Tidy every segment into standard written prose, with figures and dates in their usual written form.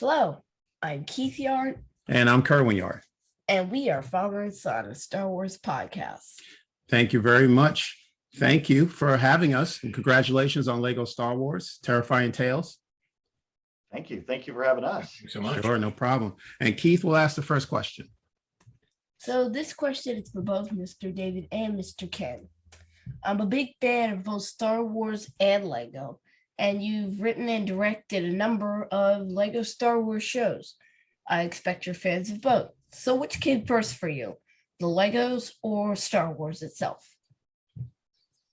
Hello, I'm Keith Yard, And I'm Kerwin Yard. and we are Father and Son, a Star Wars podcast. Thank you very much. Thank you for having us. And congratulations on Lego Star Wars, Terrifying Tales. Thank you. Thank you for having us. Thanks so much. Sure, no problem. And Keith will ask the first question. So this question is for both Mr. David and Mr. Ken. I'm a big fan of both Star Wars and Lego, and you've written and directed a number of Lego Star Wars shows. I expect you're fans of both. So which came first for you, the Legos or Star Wars itself?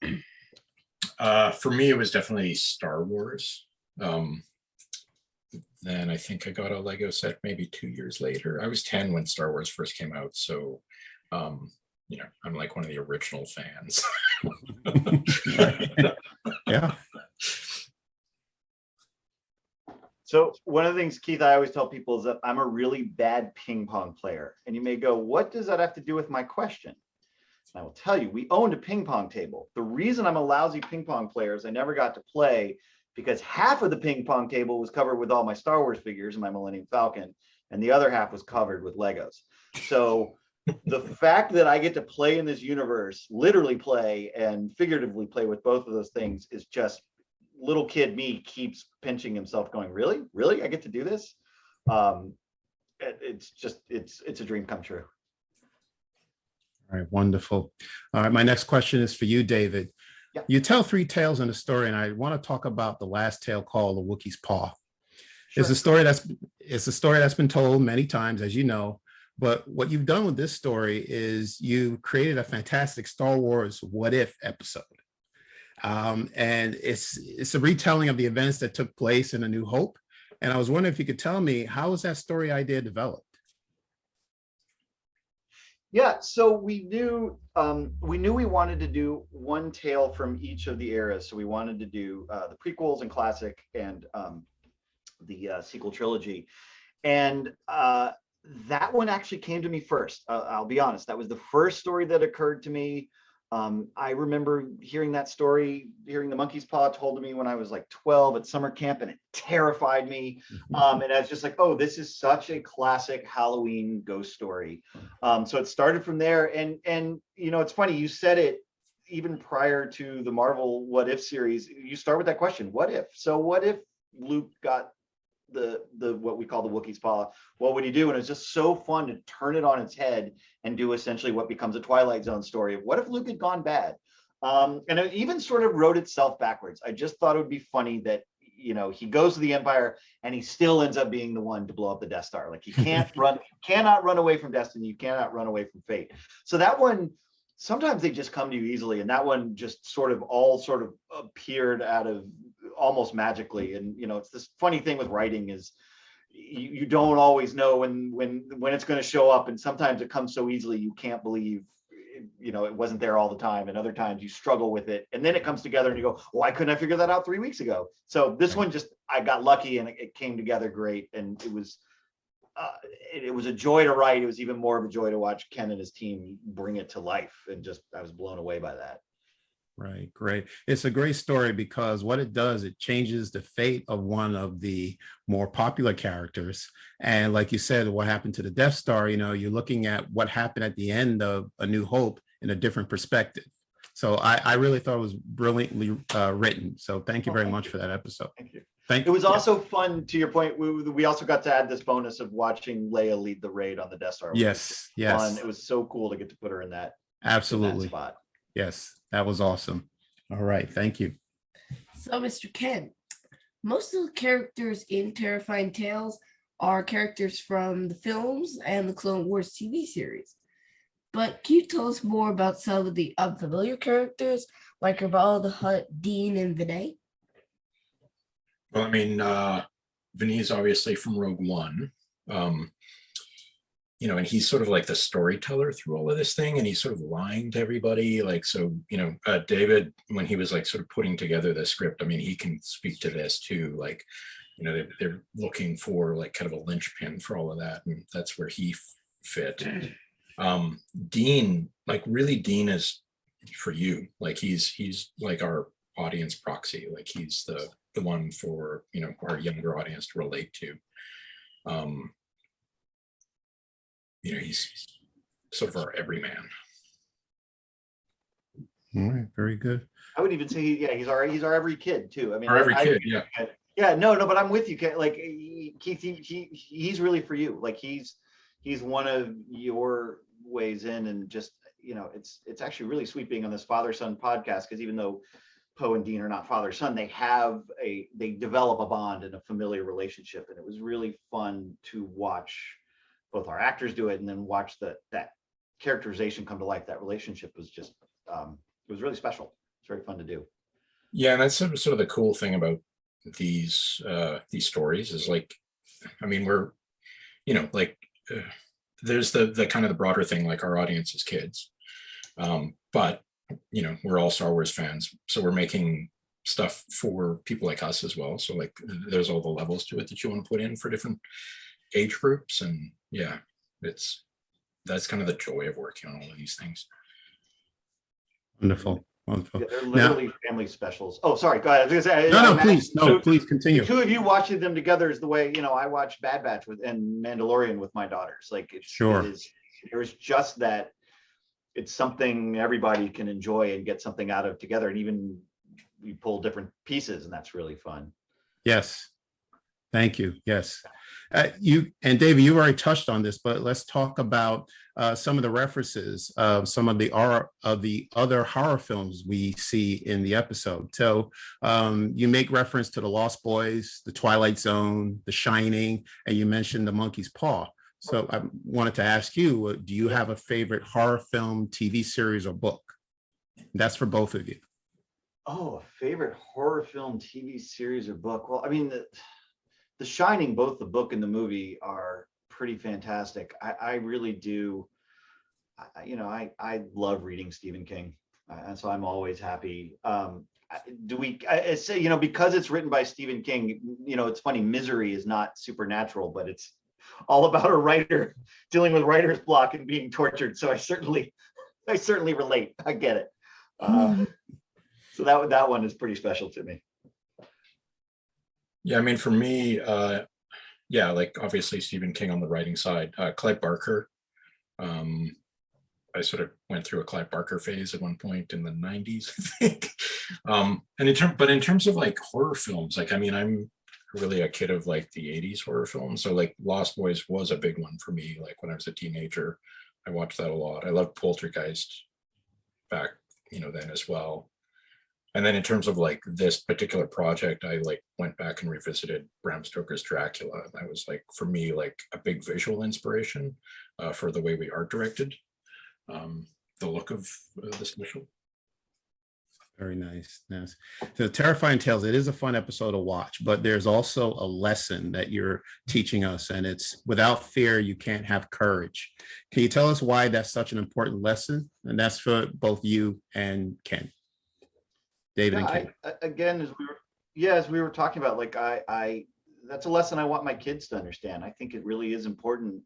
For me, it was definitely Star Wars. Then I think I got a Lego set maybe 2 years later. I was 10 when Star Wars first came out, so I'm like one of the original fans. Yeah. So one of the things, Keith, I always tell people is that I'm a really bad ping pong player. And you may go, what does that have to do with my question? And I will tell you, we owned a ping pong table. The reason I'm a lousy ping pong player is I never got to play because half of the ping pong table was covered with all my Star Wars figures and my Millennium Falcon, and the other half was covered with Legos. So the fact that I get to play in this universe, literally play and figuratively play with both of those things, is just, little kid me keeps pinching himself going, really I get to do this. It's a dream come true. All right, wonderful. All right, my next question is for you, David. Yeah. You tell three tales in the story, and I want to talk about the last tale called The Wookiee's Paw. Sure. It's a story that's been told many times, as you know, but what you've done with this story is you created a fantastic Star Wars What If episode. And it's a retelling of the events that took place in A New Hope. And I was wondering if you could tell me, how was that story idea developed? Yeah, so we knew we wanted to do one tale from each of the eras. So we wanted to do the prequels and classic and the sequel trilogy. And that one actually came to me first. I'll be honest, that was the first story that occurred to me. I remember hearing that story, hearing The Monkey's Paw told to me when I was like 12 at summer camp, and it terrified me. And I was just like, oh, this is such a classic Halloween ghost story. So it started from there. And it's funny, you said it even prior to the Marvel What If series, you start with that question, what if? So what if Luke got the what we call the Wookiee's Paw? What would he do? And it's just so fun to turn it on its head and do essentially what becomes a Twilight Zone story of what if Luke had gone bad. And it even sort of wrote itself backwards. I just thought it would be funny that he goes to the Empire and he still ends up being the one to blow up the Death Star. Like, he cannot run away from destiny. You cannot run away from fate. So that one, sometimes they just come to you easily, and that one just sort of appeared out of almost magically. And it's this funny thing with writing is you don't always know when it's going to show up, and sometimes it comes so easily you can't believe it wasn't there all the time, and other times you struggle with it, and then it comes together and you go, why couldn't I figure that out 3 weeks ago? So this one, just, I got lucky and it came together great, and it was a joy to write. It was even more of a joy to watch Ken and his team bring it to life, and I was blown away by that. Right, great. It's a great story because what it does, it changes the fate of one of the more popular characters. And like you said, what happened to the Death Star, you're looking at what happened at the end of A New Hope in a different perspective. So I really thought it was brilliantly written. So thank you very much for that episode. Thank you. Thank It was you. also fun, to your point. We also got to add this bonus of watching Leia lead the raid on the Death Star. Yes, Fun. yes. It was so cool to get to put her in that Absolutely. spot. Yes, that was awesome. All right, thank you. So, Mr. Ken, most of the characters in Terrifying Tales are characters from the films and the Clone Wars TV series. But can you tell us more about some of the unfamiliar characters like Ravala the Hutt, Dean, and Vinay? Well, I mean, Vinny is obviously from Rogue One. And he's sort of like the storyteller through all of this thing, and he's sort of lying to everybody. David, when he was like sort of putting together the script, I mean, he can speak to this too. Like, they're looking for like kind of a linchpin for all of that, and that's where he fit. Dean, like, really, Dean is for you. Like, he's like our audience proxy. Like, he's the one for our younger audience to relate to. Um, he's sort of our everyman. All right, very good. I would even say, he's our every kid too. I mean, Our every kid, yeah. Yeah, no, but I'm with you, Ken. Like Keith, he's really for you. Like he's one of your ways in, and just it's actually really sweet being on this father-son podcast, because even though Poe and Dean are not father-son, they develop a bond and a familiar relationship, and it was really fun to watch both our actors do it and then watch that characterization come to life. That relationship was just it was really special. It's very fun to do. Yeah, and that's sort of the cool thing about these stories is, like, I mean, we're there's the kind of the broader thing, like our audience is kids, but we're all Star Wars fans, so we're making stuff for people like us as well. So like there's all the levels to it that you want to put in for different age groups, and yeah, that's kind of the joy of working on all of these things. Wonderful. Wonderful. Yeah, they're literally family specials. Oh, sorry. Go ahead. I was gonna say, No, please continue. The two of you watching them together is the way I watch Bad Batch and Mandalorian with my daughters. Like there's just that. It's something everybody can enjoy and get something out of together, and even we pull different pieces, and that's really fun. Yes. Thank you. Yes. You and David, you already touched on this, but let's talk about some of the references of some of the other horror films we see in the episode. So you make reference to The Lost Boys, The Twilight Zone, The Shining, and you mentioned The Monkey's Paw. So I wanted to ask you, do you have a favorite horror film, TV series, or book? That's for both of you. Oh, a favorite horror film, TV series, or book? Well, I mean, The Shining, both the book and the movie, are pretty fantastic. I really do. I love reading Stephen King, and so I'm always happy. I say, because it's written by Stephen King, it's funny. Misery is not supernatural, but it's all about a writer dealing with writer's block and being tortured. So I certainly relate. I get it. So that one is pretty special to me. Yeah, I mean, for me, like obviously Stephen King on the writing side. Clive Barker. I sort of went through a Clive Barker phase at one point in the 90s, I think. And in terms of like horror films, like, I mean, I'm really a kid of like the 80s horror films. So like Lost Boys was a big one for me. Like when I was a teenager, I watched that a lot. I loved Poltergeist back, then as well. And then in terms of like this particular project, I like went back and revisited Bram Stoker's Dracula. That was like, for me, like a big visual inspiration for the way we art directed the look of the special. Very nice. Yes. So Terrifying Tales, it is a fun episode to watch, but there's also a lesson that you're teaching us, and it's without fear, you can't have courage. Can you tell us why that's such an important lesson? And that's for both you and Ken. David and Ken. Again, as we were talking about, like I that's a lesson I want my kids to understand. I think it really is important.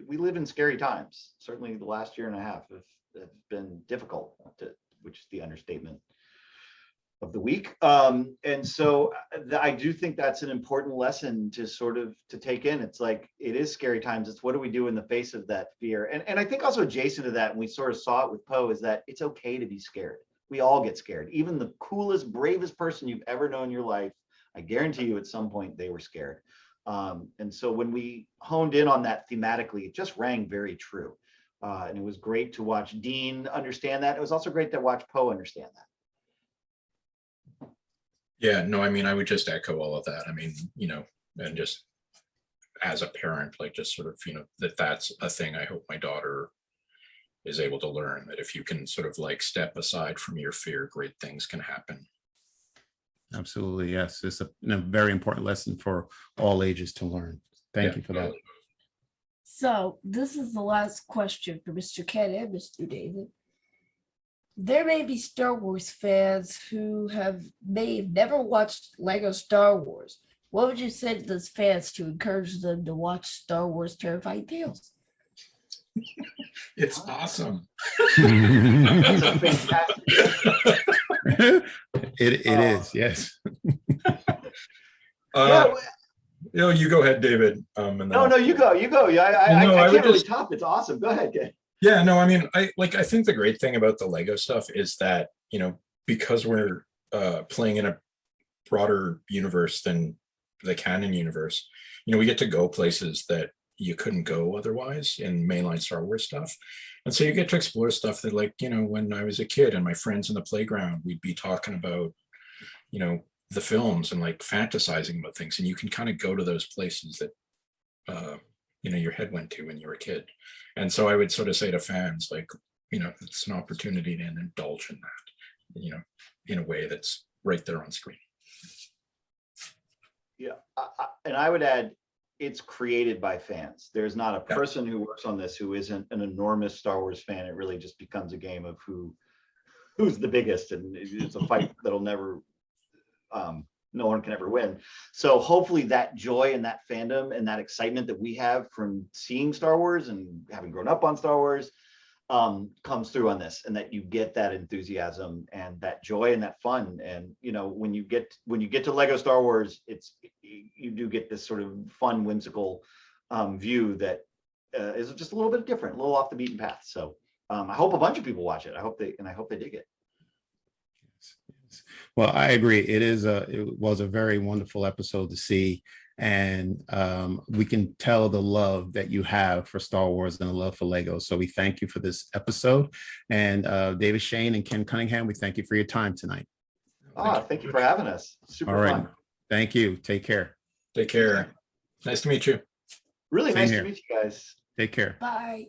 We live in scary times. Certainly the last year and a half have been difficult, which is the understatement of the week. And so I do think that's an important lesson to take in. It's like, it is scary times. It's what do we do in the face of that fear? And I think also adjacent to that, and we sort of saw it with Poe, is that it's okay to be scared. We all get scared. Even the coolest, bravest person you've ever known in your life, I guarantee you at some point they were scared. And so when we honed in on that thematically, it just rang very true. And it was great to watch Dean understand that. It was also great to watch Poe understand that. Yeah, no, I mean, I would just echo all of that. I mean, and just as a parent, like just sort of, that's a thing I hope my daughter is able to learn, that if you can sort of like step aside from your fear, great things can happen. Absolutely. Yes. It's a very important lesson for all ages to learn. Thank you for that. So this is the last question for Mr. Ken and Mr. David. There may be Star Wars fans who may have never watched Lego Star Wars. What would you say to those fans to encourage them to watch Star Wars Terrifying Tales? It's awesome. That's a fantastic. It is, yes. Yeah, You go ahead, David. And then No, I'll- you go. Yeah, No, I I would can't really just- top. It's awesome. Go ahead, Ken. Yeah, no, I mean, I think the great thing about the Lego stuff is that, because we're playing in a broader universe than the canon universe, we get to go places that you couldn't go otherwise in mainline Star Wars stuff. And so you get to explore stuff that, like, when I was a kid and my friends in the playground, we'd be talking about, the films and like fantasizing about things. And you can kind of go to those places that, your head went to when you were a kid. And so I would sort of say to fans, like, it's an opportunity to indulge in that, in a way that's right there on screen. Yeah, and I would add, it's created by fans. There's not a Yeah. person who works on this who isn't an enormous Star Wars fan. It really just becomes a game of who's the biggest, and it's a fight that'll never, no one can ever win. So hopefully that joy and that fandom and that excitement that we have from seeing Star Wars and having grown up on Star Wars comes through on this, and that you get that enthusiasm and that joy and that fun. And when you get to Lego Star Wars, you do get this sort of fun, whimsical view that is just a little bit different, a little off the beaten path. So I hope a bunch of people watch it. I hope they dig it. Well, I agree. It was a very wonderful episode to see. And we can tell the love that you have for Star Wars and the love for Lego. So we thank you for this episode. And David Shane and Ken Cunningham, we thank you for your time tonight. Thank you for having us. Super All right. fun. Thank you. Take care. Take care. Nice to meet you. Really Same nice here. to meet you guys. Take care. Bye.